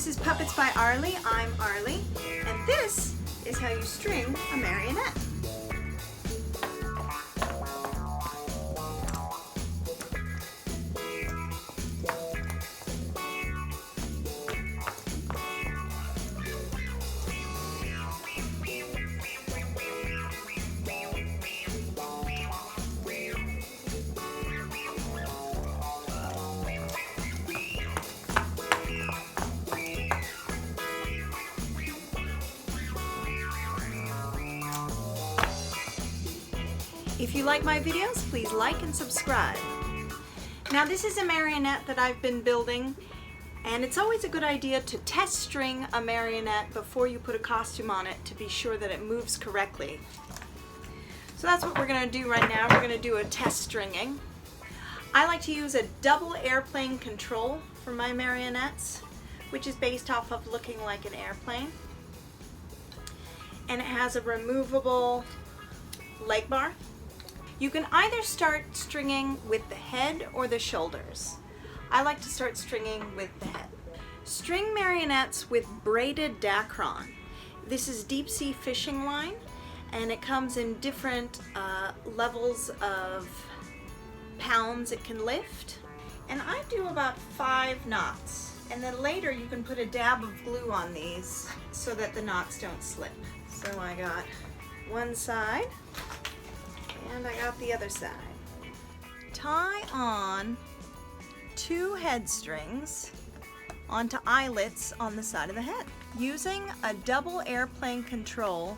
This is Puppets by Arlee. I'm Arlee, and this is how you string a marionette. If you like my videos, please like and subscribe. Now this is a marionette that I've been building, and it's always a good idea to test string a marionette before you put a costume on it to be sure that it moves correctly. So that's what we're going to do right now. We're going to do a test stringing. I like to use a double airplane control for my marionettes, which is based off of looking like an airplane. And it has a removable leg bar. You can either start stringing with the head or the shoulders. I like to start stringing with the head. String marionettes with braided dacron. This is deep sea fishing line, and it comes in different levels of pounds it can lift. And I do about 5 knots. And then later you can put a dab of glue on these so that the knots don't slip. So I got one side. And I got the other side. Tie on 2 head strings onto eyelets on the side of the head. Using a double airplane control,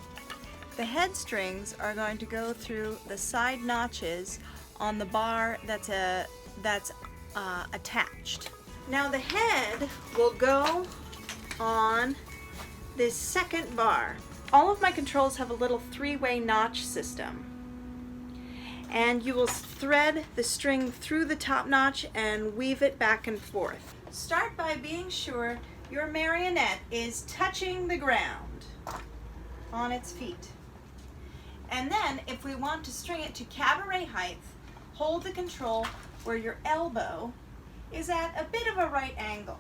the head strings are going to go through the side notches on the bar that's attached. Now the head will go on this second bar. All of my controls have a little 3-way notch system. And you will thread the string through the top notch and weave it back and forth. Start by being sure your marionette is touching the ground on its feet. And then if we want to string it to cabaret height, hold the control where your elbow is at a bit of a right angle.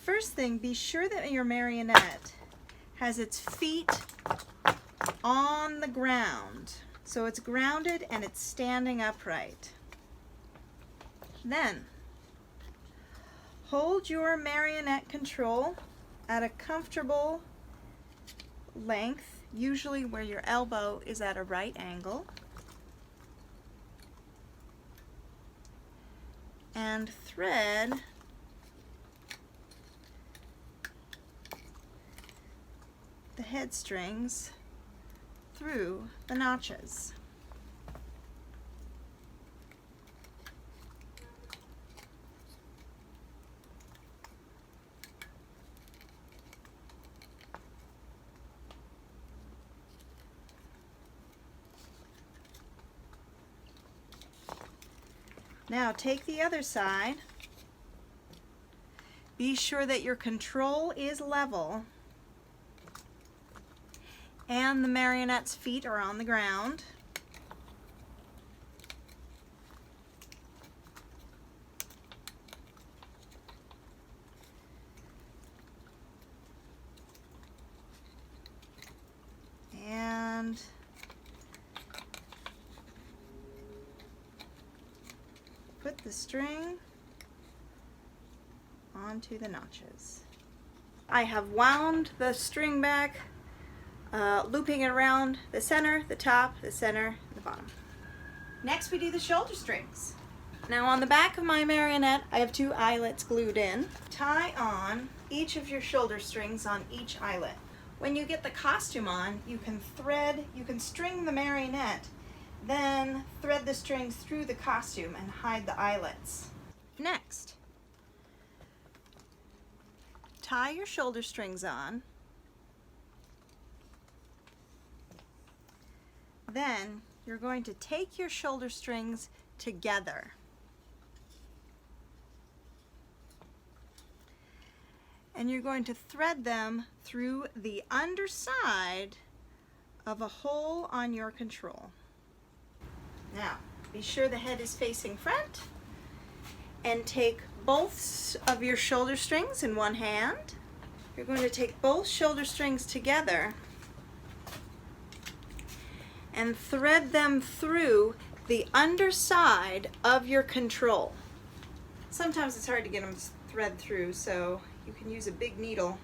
First thing, be sure that your marionette has its feet on the ground. So it's grounded and it's standing upright. Then, hold your marionette control at a comfortable length, usually where your elbow is at a right angle. And thread the head strings through the notches. Now take the other side. Be sure that your control is level and the marionette's feet are on the ground. And put the string onto the notches. I have wound the string back, looping it around the center, the top, the center, the bottom. Next we do the shoulder strings. Now on the back of my marionette I have 2 eyelets glued in. Tie on each of your shoulder strings on each eyelet. When you get the costume on, you can string the marionette, then thread the strings through the costume and hide the eyelets. Next, tie your shoulder strings on. Then you're going to take your shoulder strings together. And you're going to thread them through the underside of a hole on your control. Now, be sure the head is facing front and take both of your shoulder strings in one hand you're going to take both shoulder strings together and thread them through the underside of your control. Sometimes it's hard to get them thread through, so you can use a big needle.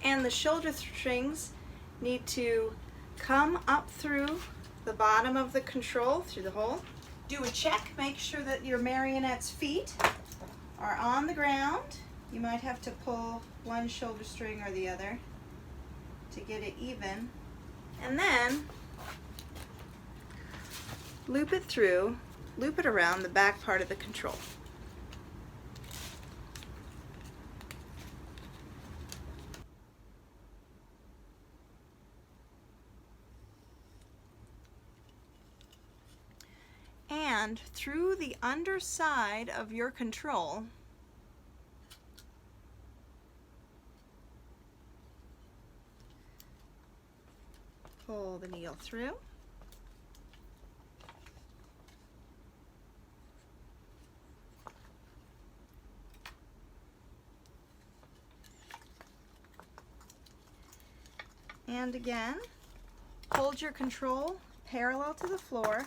And the shoulder strings need to come up through the bottom of the control, through the hole. Do a check, make sure that your marionette's feet are on the ground. You might have to pull one shoulder string or the other to get it even. And then loop it through, loop it around the back part of the control. And through the underside of your control, pull the needle through. And again, hold your control parallel to the floor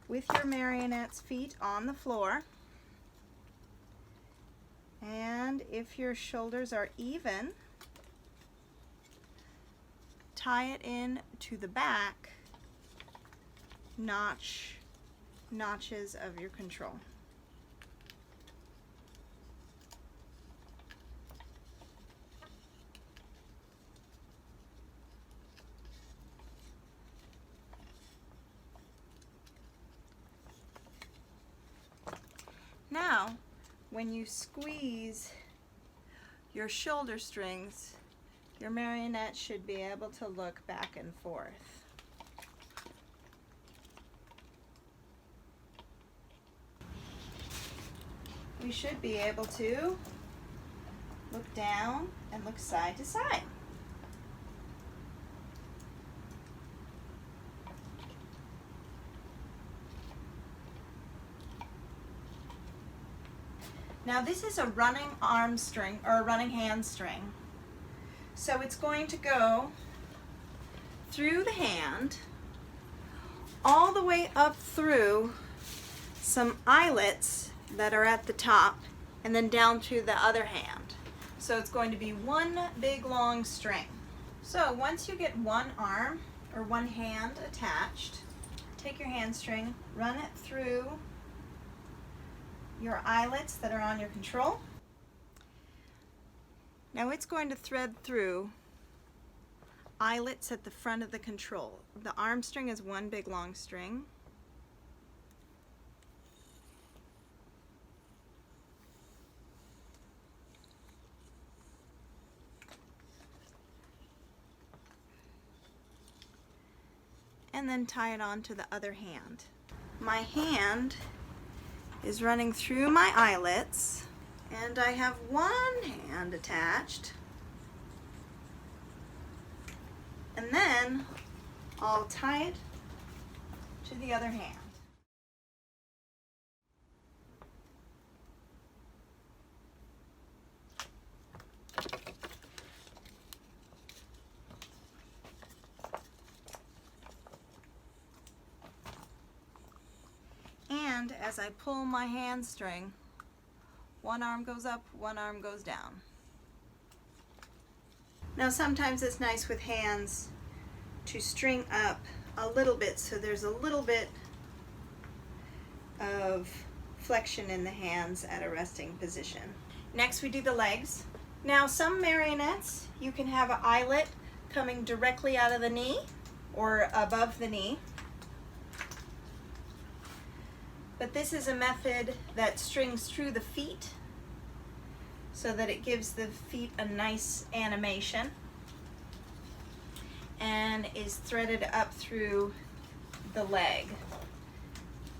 with your marionette's feet on the floor. And if your shoulders are even, tie it in to the back notches of your control. Now, when you squeeze your shoulder strings, your marionette should be able to look back and forth. We should be able to look down and look side to side. Now this is a running arm string or a running hand string. So it's going to go through the hand all the way up through some eyelets that are at the top and then down to the other hand. So it's going to be one big long string. So once you get one arm or one hand attached, take your hand string, run it through your eyelets that are on your control. Now it's going to thread through eyelets at the front of the control. The arm string is one big long string. And then tie it on to the other hand. My hand is running through my eyelets, and I have one hand attached, and then I'll tie it to the other hand. And as I pull my hand string, one arm goes up, one arm goes down. Now sometimes it's nice with hands to string up a little bit so there's a little bit of flexion in the hands at a resting position. Next we do the legs. Now some marionettes you can have an eyelet coming directly out of the knee or above the knee. But this is a method that strings through the feet so that it gives the feet a nice animation and is threaded up through the leg.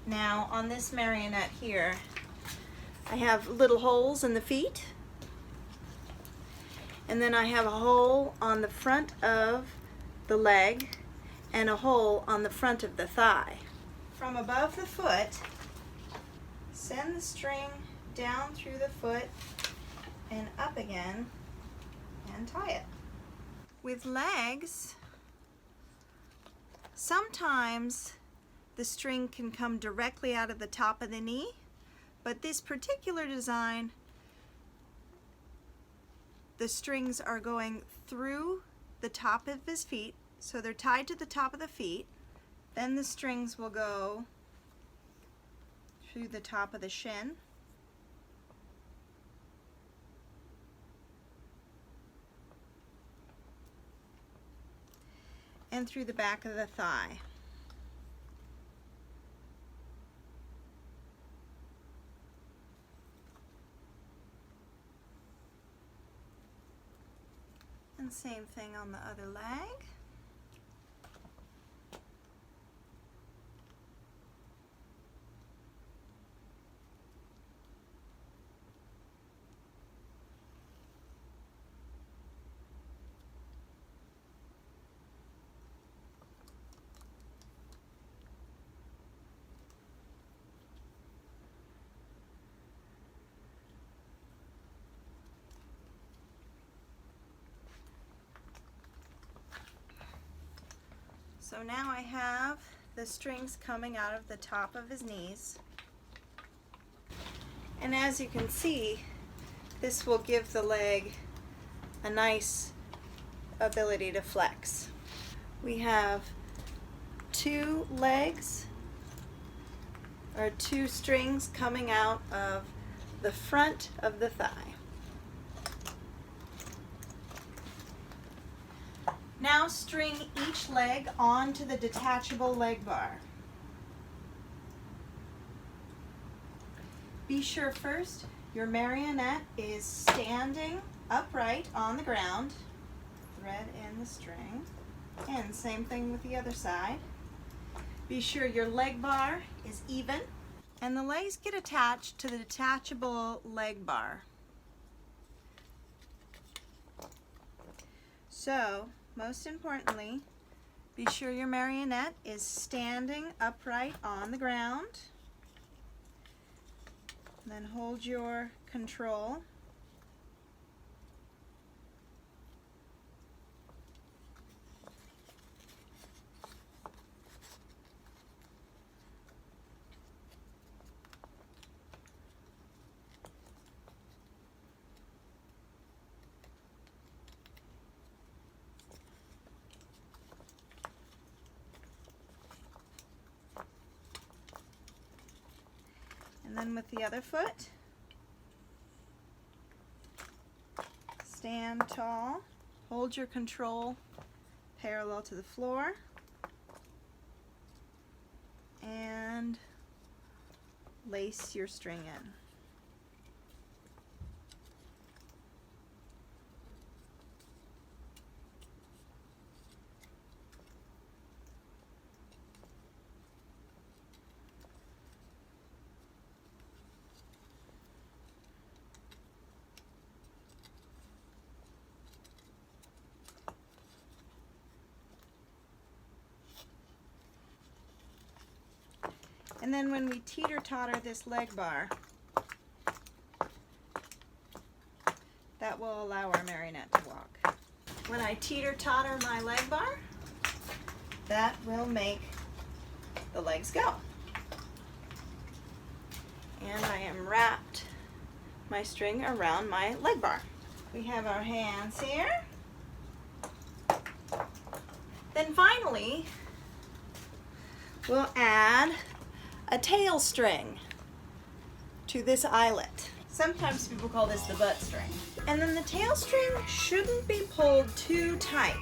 Now on this marionette here, I have little holes in the feet, and then I have a hole on the front of the leg and a hole on the front of the thigh. From above the foot, send the string down through the foot and up again and tie it. With legs, sometimes the string can come directly out of the top of the knee, but this particular design, the strings are going through the top of his feet, so they're tied to the top of the feet. Then the strings will go through the top of the shin. And through the back of the thigh. And same thing on the other leg. So now I have the strings coming out of the top of his knees. And as you can see, this will give the leg a nice ability to flex. We have two legs, or two strings coming out of the front of the thigh. Now string each leg onto the detachable leg bar. Be sure first your marionette is standing upright on the ground. Thread in the string. And same thing with the other side. Be sure your leg bar is even. And the legs get attached to the detachable leg bar. So, most importantly, be sure your marionette is standing upright on the ground. And then hold your control. And then with the other foot, stand tall, hold your control parallel to the floor, and lace your string in. And then when we teeter-totter this leg bar, that will allow our marionette to walk. When I teeter-totter my leg bar, that will make the legs go. And I am wrapped my string around my leg bar. We have our hands here. Then finally, we'll add a tail string to this eyelet. Sometimes people call this the butt string. And then the tail string shouldn't be pulled too tight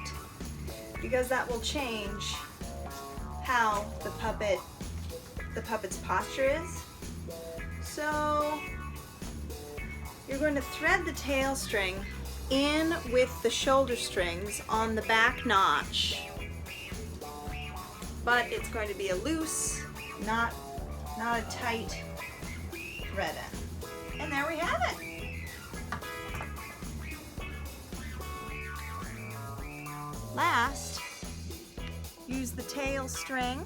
because that will change how the puppet's posture is. So you're going to thread the tail string in with the shoulder strings on the back notch, but it's going to be a loose, not a tight thread in. And there we have it. Last, use the tail string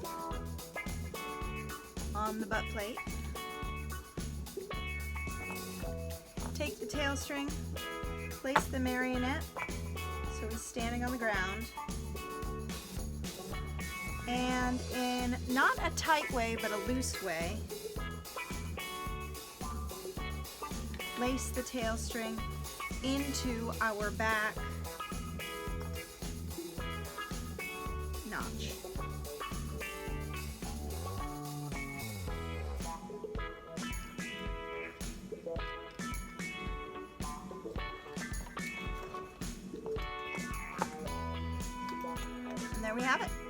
on the butt plate. Take the tail string, place the marionette so he's standing on the ground. And in not a tight way, but a loose way, place the tail string into our back notch. And there we have it.